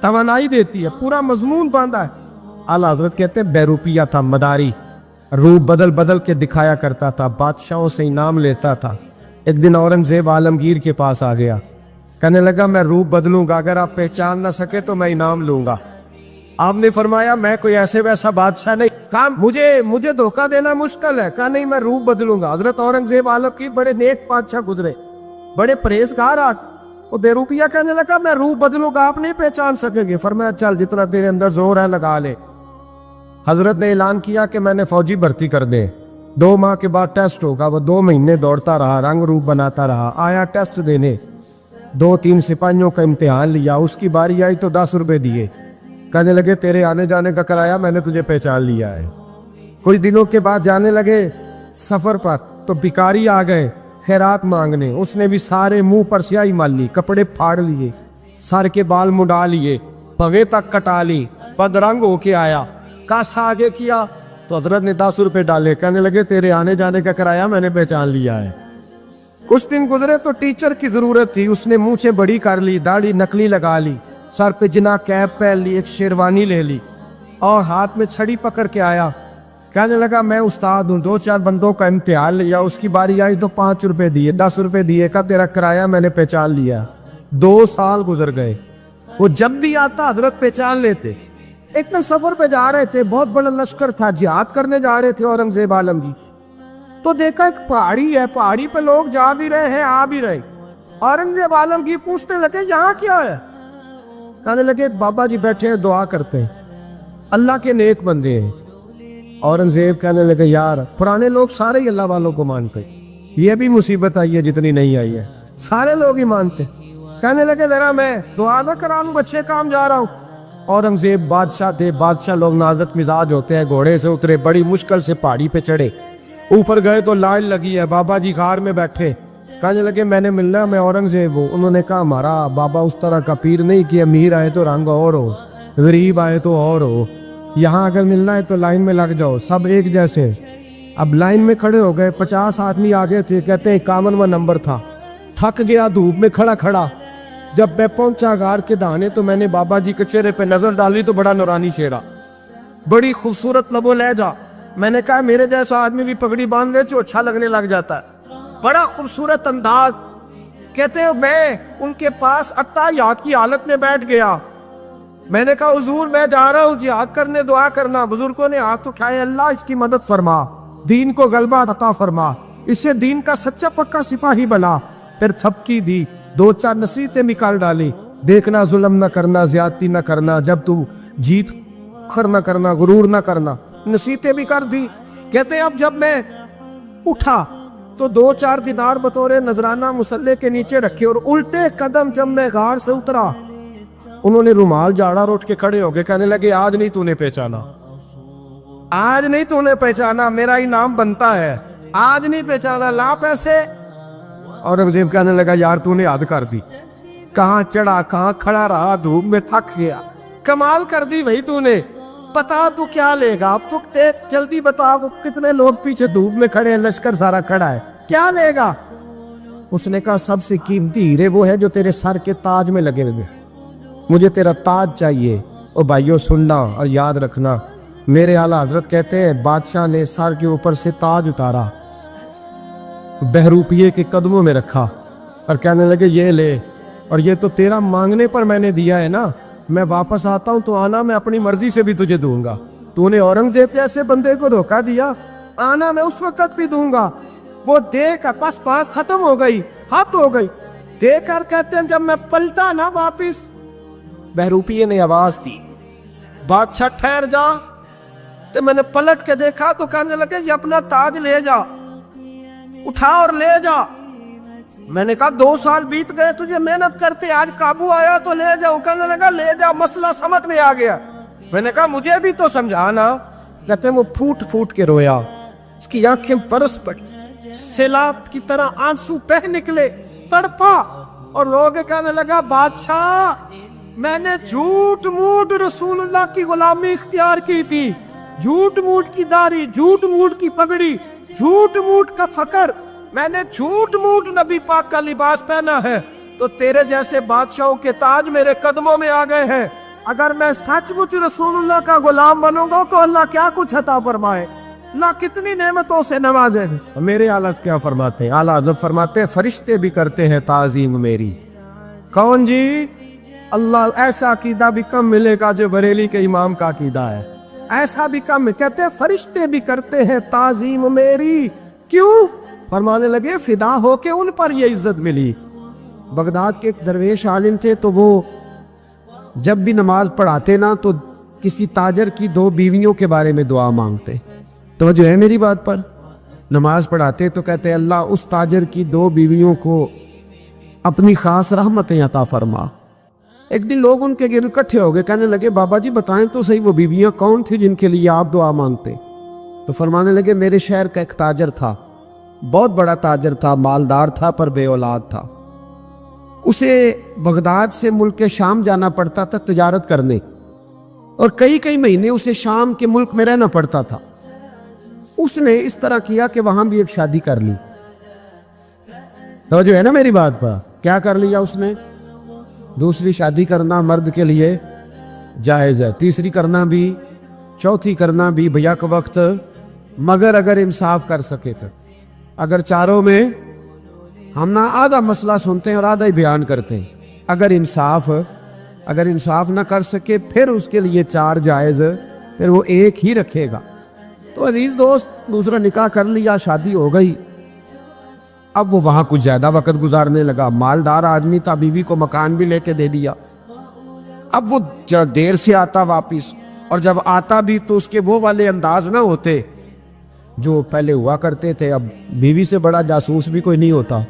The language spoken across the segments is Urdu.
توانائی دیتی ہے, پورا مضمون باندھا ہے. اعلیٰ حضرت کہتے ہیں بہروپیہ تھا, مداری, روپ بدل بدل کے دکھایا کرتا تھا, بادشاہوں سے انعام لیتا تھا. ایک دن اورنگزیب عالمگیر کے پاس آ گیا, کہنے لگا میں روپ بدلوں گا, اگر آپ پہچان نہ سکے تو میں انعام لوں گا. آپ نے فرمایا میں کوئی ایسے ویسا بادشاہ نہیں. کہا مجھے دھوکہ دینا مشکل ہے. کہا نہیں میں روپ بدلوں گا. حضرت اورنگزیب عالمگیر بڑے نیک بادشاہ گزرے, بڑے پرہیزگار. وہ بہروپیہ کہنے لگا میں روپ بدلوں گا, آپ نہیں پہچان سکیں گے. فرمایا چل جتنا تیرے اندر زور ہے لگا لے. حضرت نے اعلان کیا کہ میں نے فوجی بھرتی کر دے, 2 ماہ کے بعد ٹیسٹ ہوگا. وہ 2 مہینے دوڑتا رہا, رنگ روپ بناتا رہا. آیا ٹیسٹ دینے, 2-3 سپاہیوں کا امتحان لیا. اس کی باری آئی تو 10 روپے دیے. کہنے لگے تیرے آنے جانے کا کرایہ میں نے تجھے پہچان لیا ہے. کچھ دنوں کے بعد جانے لگے سفر پر, تو بھکاری آ گئے خیرات مانگنے. اس نے بھی سارے منہ پر سیاہی مال لی, کپڑے پھاڑ لیے, سر کے بال مڈا لیے, پگے تک کٹا لی, بدرنگ ہو کے آیا. کاسا آگے کیا تو حضرت نے 10 روپے ڈالے. کہنے لگے تیرے آنے جانے کا کرایہ میں نے پہچان لیا ہے. کچھ دن گزرے تو ٹیچر کی ضرورت تھی. اس نے مونچھیں بڑی کر لی, داڑھی نکلی لگا لی, سر پہ جنا کیپ پہن لی, ایک شیروانی لے لی اور ہاتھ میں چھڑی پکڑ کے آیا. کہنے لگا میں استاد ہوں, 2-4 بندوں کا امتحان لیا. اس کی باری آئی تو 5 روپے دیے, 10 روپے دیے. کہا تیرا کرایہ میں نے پہچان لیا. 2 سال گزر گئے. وہ جب بھی آتا حضرت پہچان لیتے. ایک دن سفر پہ جا رہے تھے, بہت بڑا لشکر تھا, جہاد کرنے جا رہے تھے اورنگزیب عالمگیر. تو دیکھا ایک پہاڑی ہے, پہاڑی پہ لوگ جا بھی رہے ہیں آ بھی رہے. اورنگزیب عالمگیر پوچھنے لگے یہاں کیا ہے؟ کہنے لگے بابا جی بیٹھے ہیں دعا کرتے ہیں, اللہ کے نیک بندے ہیں. اورنگزیب کہنے لگے یار پرانے لوگ سارے ہی اللہ والوں کو مانتے, یہ بھی مصیبت آئی ہے جتنی نہیں آئی ہے, سارے لوگ ہی مانتے. کہنے لگے ذرا میں دعا نہ کرا لوں, بچے کام جا رہا ہوں. اورنگزیب بادشاہ تھے, بادشاہ لوگ نازک مزاج ہوتے ہیں. گھوڑے سے اترے, بڑی مشکل سے پہاڑی پہ چڑھے, اوپر گئے تو لائن لگی ہے. بابا جی غار میں بیٹھے. کہنے لگے میں نے ملنا, میں اورنگزیب ہوں. انہوں نے کہا ہمارا بابا اس طرح کا پیر نہیں کہ امیر آئے تو رنگ اور ہو, غریب آئے تو اور ہو. یہاں اگر ملنا ہے تو لائن میں لگ جاؤ, سب ایک جیسے. اب لائن میں کھڑے ہو گئے, 50 آدمی آگے تھے. کہتے ہیں 51واں نمبر تھا. تھک گیا دھوپ میں کھڑا کھڑا. جب میں پہنچا غار کے دہانے تو میں نے بابا جی کے چہرے پہ نظر ڈالی تو بڑا نورانی چہرہ, بڑی خوبصورت لب و لہجہ. میں نے کہا میرے جیسا آدمی بھی پگڑی باندھ لے تو اچھا لگنے لگ جاتا ہے, بڑا خوبصورت انداز. کہتے ہیں میں ان کے پاس اتحیات کی حالت میں بیٹھ گیا. میں نے کہا حضور میں جا رہا ہوں جہاد کرنے, دعا کرنا. بزرگوں نے ہاتھ اٹھائے, اللہ اس کی مدد فرما, دین کو غلبہ عطا فرما, اسے دین کا سچا پکا سپاہی بنا. پھر تھپکی دی, 2-4 نصیحتیں نکال ڈالی. دیکھنا ظلم نہ کرنا, زیادتی نہ کرنا, جب تو جیت خر نہ کرنا, غرور نہ کرنا. نصیحتیں بھی کر دی. کہتے ہیں اب جب میں اٹھا تو 2-4 دینار بطور نذرانہ مسلح کے نیچے رکھے, اور الٹے قدم جب میں غار سے اترا انہوں نے رومال جھاڑا اور اٹھ کے کھڑے ہو گئے. کہنے لگے آج نہیں تو نے پہچانا, آج نہیں تو نے پہچانا, میرا انعام بنتا ہے, آج نہیں پہچانا, لا پیسے. اورنگزیب کہنے لگا یار تو نے حد کر دی, کہاں چڑھا کہاں کھڑا رہا, دھوپ میں تھک گیا, کمال کر دی بھائی تو نے. پتا تو کیا لے گا اب, تو جلدی بتا, وہ کتنے لوگ پیچھے دھوپ میں کھڑے ہیں, لشکر سارا کھڑا ہے, کیا لے گا؟ اس نے کہا سب سے قیمتی ہیرے وہ ہے جو تیرے سر کے تاج میں لگے ہوئے, مجھے تیرا تاج چاہیے. اور بھائیو سننا اور یاد رکھنا, میرے اعلیٰ حضرت کہتے ہیں بادشاہ نے سر کے اوپر سے تاج اتارا, بہروپیے کے قدموں میں رکھا اور کہنے لگے یہ لے, اور یہ تو تیرا مانگنے پر میں نے دیا ہے نا, میں واپس آتا ہوں تو آنا, میں اپنی مرضی سے بھی تجھے دوں گا. تو نے اورنگزیب جیسے بندے کو دھوکہ دیا, آنا میں اس وقت بھی دوں گا. وہ دے کر بس بات ختم ہو گئی, حد ہو گئی. دے کر کہتے ہیں جب میں پلٹا نا واپس, بہروپیے نے آواز دی بادشاہ ٹھہر جا. تو میں نے پلٹ کے دیکھا تو کہنے لگے یہ اپنا تاج لے جا, اٹھا اور لے جا. میں نے کہا 2 سال بیت گئے تجھے محنت کرتے, آج قابو آیا تو لے جاؤ. کہنے لگا لے جا, مسئلہ سمجھ میں آ گیا. میں نے کہا مجھے بھی تو سمجھانا. کہتے ہیں وہ پھوٹ پھوٹ کے رویا, اس کی آنکھیں برس پڑی, سیلاب کی طرح آنسو بہہ نکلے, تڑپا اور رو کے کہنے لگا بادشاہ میں نے جھوٹ موٹ رسول اللہ کی غلامی اختیار کی تھی, جھوٹ موٹ کی داڑھی, جھوٹ موٹ کی پگڑی, جھوٹ موٹ کا فقر, میں نے جھوٹ موٹ نبی پاک کا لباس پہنا ہے, تو تیرے جیسے بادشاہوں کے تاج میرے قدموں میں آ گئے ہیں. اگر میں سچ مچ رسول اللہ کا غلام بنوں گا تو اللہ کیا کچھ عطا فرمائے، اللہ کتنی نعمتوں سے نوازے۔ میرے اعلیٰ کیا فرماتے ہیں؟ اعلیٰ حضرت فرماتے ہیں فرشتے بھی کرتے ہیں تعظیم میری۔ کون جی؟ اللہ ایسا عقیدہ بھی کم ملے گا جو بریلی کے امام کا عقیدہ ہے، ایسا بھی کم۔ کہتے ہیں فرشتے بھی کرتے ہیں تعظیم میری۔ کیوں؟ فرمانے لگے فدا ہو کے ان پر یہ عزت ملی۔ بغداد کے ایک درویش عالم تھے، تو وہ جب بھی نماز پڑھاتے نا تو کسی تاجر کی 2 بیویوں کے بارے میں دعا مانگتے۔ توجہ ہے میری بات پر؟ نماز پڑھاتے تو کہتے اللہ اس تاجر کی 2 بیویوں کو اپنی خاص رحمتیں عطا فرما۔ ایک دن لوگ ان کے گرد اکٹھے ہو گئے، کہنے لگے بابا جی بتائیں تو صحیح وہ بیویاں کون تھی جن کے لیے آپ دعا مانگتے؟ تو فرمانے لگے میرے شہر کا ایک تاجر تھا، بہت بڑا تاجر تھا، مالدار تھا پر بے اولاد تھا۔ اسے بغداد سے ملک شام جانا پڑتا تھا تجارت کرنے، اور کئی مہینے اسے شام کے ملک میں رہنا پڑتا تھا۔ اس نے اس طرح کیا کہ وہاں بھی ایک شادی کر لی۔ تو جو ہے نا میری بات پر، کیا کر لیا اس نے؟ دوسری شادی کرنا مرد کے لیے جائز ہے، تیسری کرنا بھی، چوتھی کرنا بھی بھیا کے وقت، مگر اگر انصاف کر سکے تو۔ اگر چاروں میں ہم نہ آدھا مسئلہ سنتے ہیں اور آدھا ہی بیان کرتے ہیں، اگر انصاف نہ کر سکے پھر اس کے لیے 4 جائز، پھر وہ ایک ہی رکھے گا۔ تو عزیز دوست دوسرا نکاح کر لیا، شادی ہو گئی۔ اب وہ وہاں کچھ زیادہ وقت گزارنے لگا، مالدار آدمی تھا، بیوی کو مکان بھی لے کے دے دیا۔ اب وہ دیر سے آتا واپس، اور جب آتا بھی تو اس کے وہ والے انداز نہ ہوتے جو پہلے ہوا کرتے تھے۔ اب بیوی سے بڑا جاسوس بھی کوئی نہیں ہوتا،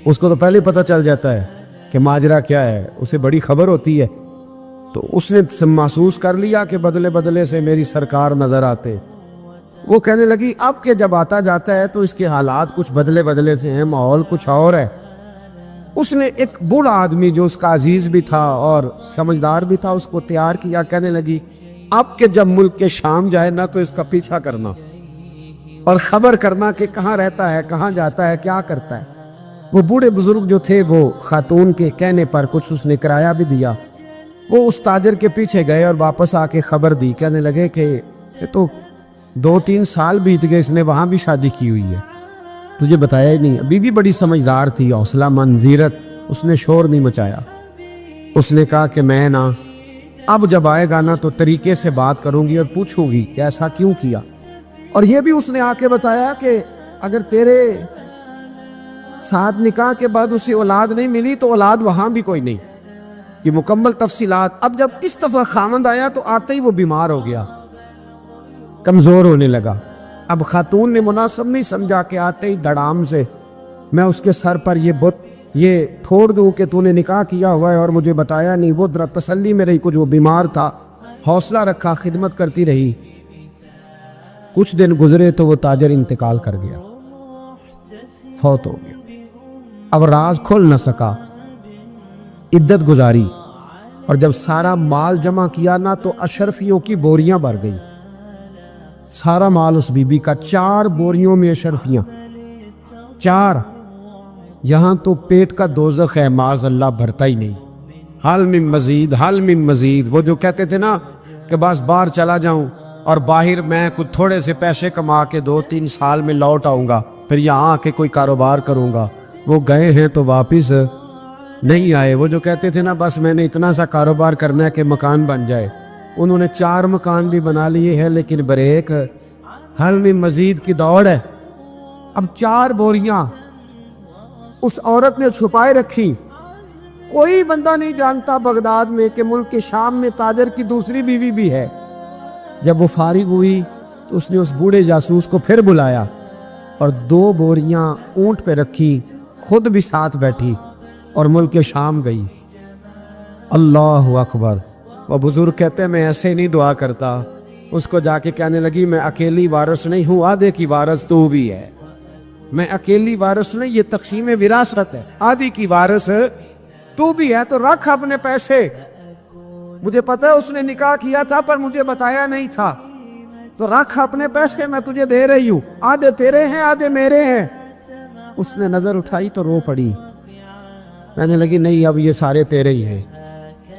اس کو تو پہلے پتہ چل جاتا ہے کہ ماجرا کیا ہے، اسے بڑی خبر ہوتی ہے۔ تو اس نے محسوس کر لیا کہ بدلے بدلے سے میری سرکار نظر آتے۔ وہ کہنے لگی اب کہ جب آتا جاتا ہے تو اس کے حالات کچھ بدلے بدلے سے ہیں، ماحول کچھ اور ہے۔ اس نے ایک بوڑھا آدمی جو اس کا عزیز بھی تھا اور سمجھدار بھی تھا اس کو تیار کیا۔ کہنے لگی اب کہ جب ملک کے شام جائے نا تو اس کا پیچھا کرنا اور خبر کرنا کہ کہاں رہتا ہے، کہاں جاتا ہے، کیا کرتا ہے۔ وہ بوڑھے بزرگ جو تھے وہ خاتون کے کہنے پر کچھ اس نے کرایہ بھی دیا۔ وہ اس تاجر کے پیچھے گئے اور واپس آ کے خبر دی۔ کہنے لگے کہ یہ تو 2-3 سال بیت گئے، اس نے وہاں بھی شادی کی ہوئی ہے، تجھے بتایا ہی نہیں۔ بی بی بڑی سمجھدار تھی، حوصلہ مند، زیرک، اس نے شور نہیں مچایا۔ اس نے کہا کہ میں نا اب جب آئے گا نا تو طریقے سے بات کروں گی اور پوچھوں گی کہ ایسا کیوں کیا۔ اور یہ بھی اس نے آ کے بتایا کہ اگر تیرے ساتھ نکاح کے بعد اسے اولاد نہیں ملی تو اولاد وہاں بھی کوئی نہیں، یہ مکمل تفصیلات۔ اب جب اس دفعہ خامند آیا تو آتے ہی وہ بیمار ہو گیا، کمزور ہونے لگا۔ اب خاتون نے مناسب نہیں سمجھا کہ آتے ہی دھڑام سے میں اس کے سر پر یہ ٹھوڑ دوں کہ تو نے نکاح کیا ہوا ہے اور مجھے بتایا نہیں۔ وہ ذرا تسلی میں رہی، کچھ وہ بیمار تھا، حوصلہ رکھا، خدمت کرتی رہی۔ کچھ دن گزرے تو وہ تاجر انتقال کر گیا، فوت ہو گیا۔ اب راز کھل نہ سکا، عدت گزاری، اور جب سارا مال جمع کیا نا تو اشرفیوں کی بوریاں بھر گئی۔ سارا مال اس بی بی کا، 4 بوریوں میں اشرفیاں، 4۔ یہاں تو پیٹ کا دوزخ ہے، معاذ اللہ، بھرتا ہی نہیں۔ حل من مزید، حل من مزید۔ وہ جو کہتے تھے نا کہ بس باہر چلا جاؤں اور باہر میں کچھ تھوڑے سے پیسے کما کے 2-3 سال میں لوٹ آؤں گا، پھر یہاں آ کے کوئی کاروبار کروں گا، وہ گئے ہیں تو واپس نہیں آئے۔ وہ جو کہتے تھے نا بس میں نے اتنا سا کاروبار کرنا ہے کہ مکان بن جائے، انہوں نے 4 مکان بھی بنا لیے ہیں، لیکن بریک حل من مزید کی دوڑ ہے۔ اب 4 بوریاں اس عورت نے چھپائے رکھی، کوئی بندہ نہیں جانتا بغداد میں کہ ملک کے شام میں تاجر کی دوسری بیوی بھی ہے۔ جب وہ فارغ ہوئی تو اس نے اس بوڑھے جاسوس کو پھر بلایا اور 2 بوریاں اونٹ پہ رکھی، خود بھی ساتھ بیٹھی اور ملک شام گئی۔ اللہ اکبر۔ وہ بزرگ کہتے ہیں میں ایسے نہیں دعا کرتا۔ اس کو جا کے کہنے لگی میں اکیلی وارث نہیں ہوں، آدھے کی وارث تو بھی ہے۔ میں اکیلی وارث نہیں، یہ تقسیم وراثت ہے، آدھی کی وارث تو بھی ہے، تو رکھ اپنے پیسے۔ مجھے پتہ ہے اس نے نکاح کیا تھا پر مجھے بتایا نہیں تھا، تو رکھ اپنے پیسے، میں تجھے دے رہی ہوں، آدھے تیرے ہیں آدھے میرے ہیں۔ اس نے نظر اٹھائی تو رو پڑی، کہنے لگی نہیں اب یہ سارے تیرے ہی ہیں۔